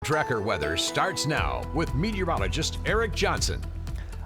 Tracker weather starts now with meteorologist Eric Johnson.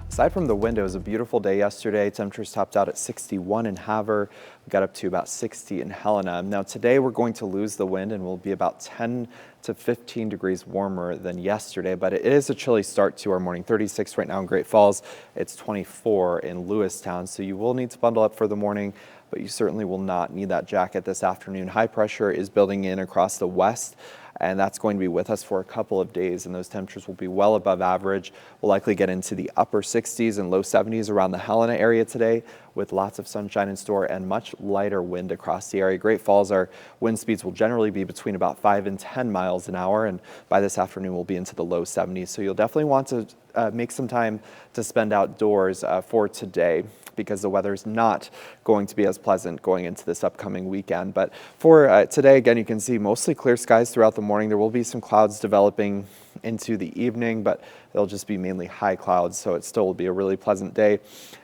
Aside from the wind, it was a beautiful day yesterday. Temperatures topped out at 61 in Havre. We got up to about 60 in Helena. Now today we're going to lose the wind and we'll be about 10 to 15 degrees warmer than yesterday, but it is a chilly start to our morning. 36 right now in Great Falls. It's 24 in Lewistown, so you will need to bundle up for the morning, but you certainly will not need that jacket this afternoon. High pressure is building in across the west, and that's going to be with us for a couple of days, and those temperatures will be well above average. We'll likely get into the upper 60s and low 70s around the Helena area today, with lots of sunshine in store and much lighter wind across the area. Great Falls, our wind speeds will generally be between about 5 and 10 miles an hour, and by this afternoon we'll be into the low 70s. So you'll definitely want to make some time to spend outdoors for today, because the weather is not going to be as pleasant going into this upcoming weekend. But for today, again, you can see mostly clear skies throughout the morning. There will be some clouds developing into the evening, but they'll just be mainly high clouds, so it still will be a really pleasant day.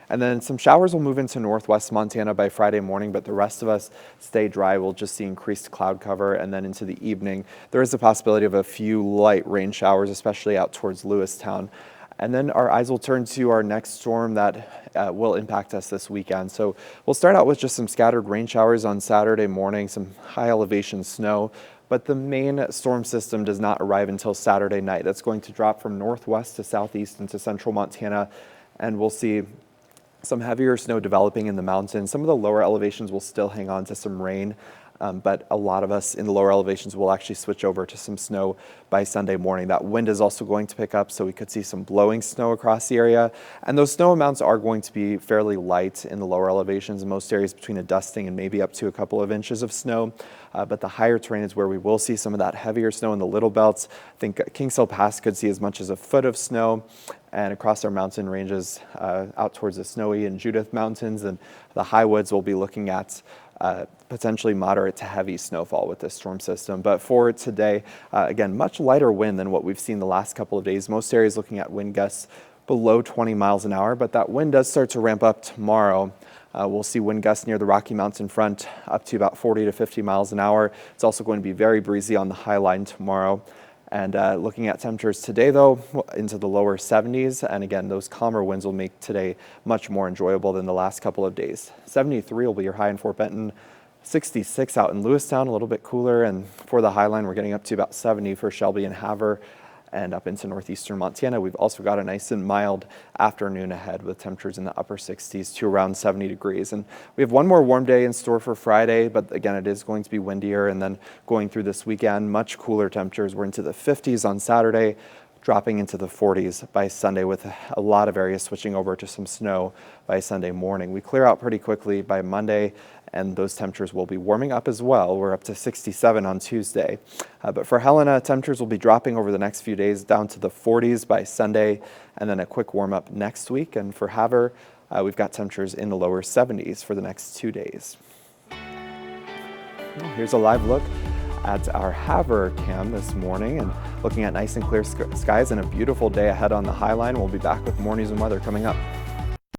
And then some showers will move into northwest Montana by Friday morning, but the rest of us stay dry. We'll just see increased cloud cover, and then into the evening, there is a possibility of a few light rain showers, especially out towards Lewistown. And then our eyes will turn to our next storm that will impact us this weekend. So we'll start out with just some scattered rain showers on Saturday morning, some high elevation snow, but the main storm system does not arrive until Saturday night. That's going to drop from northwest to southeast into central Montana, and we'll see some heavier snow developing in the mountains. Some of the lower elevations will still hang on to some rain, but a lot of us in the lower elevations will actually switch over to some snow by Sunday morning. That wind is also going to pick up, so we could see some blowing snow across the area. And those snow amounts are going to be fairly light in the lower elevations. In most areas between a dusting and maybe up to a couple of inches of snow. But the higher terrain is where we will see some of that heavier snow in the Little Belts. I think Kings Hill Pass could see as much as a foot of snow, and across our mountain ranges out towards the Snowy and Judith Mountains, and the high woods will be looking at potentially moderate to heavy snowfall with this storm system. But for today, again, much lighter wind than what we've seen the last couple of days. Most areas looking at wind gusts below 20 miles an hour, but that wind does start to ramp up tomorrow. We'll see wind gusts near the Rocky Mountain front up to about 40 to 50 miles an hour. It's also going to be very breezy on the high line tomorrow. And looking at temperatures today, though, into the lower 70s. And again, those calmer winds will make today much more enjoyable than the last couple of days. 73 will be your high in Fort Benton. 66 out in Lewistown, a little bit cooler. And for the high line, we're getting up to about 70 for Shelby and Havre. And up into northeastern Montana, we've also got a nice and mild afternoon ahead with temperatures in the upper 60s to around 70 degrees. And we have one more warm day in store for Friday, but again, it is going to be windier. And then going through this weekend, much cooler temperatures. We're into the 50s on Saturday, dropping into the 40s by Sunday, with a lot of areas switching over to some snow by Sunday morning. We clear out pretty quickly by Monday, and those temperatures will be warming up as well. We're up to 67 on Tuesday. But for Helena, temperatures will be dropping over the next few days down to the 40s by Sunday, and then a quick warm up next week. And for Havre, we've got temperatures in the lower 70s for the next 2 days. Well, here's a live look at our Havre cam this morning, and looking at nice and clear skies and a beautiful day ahead on the high line. We'll be back with more news and weather coming up.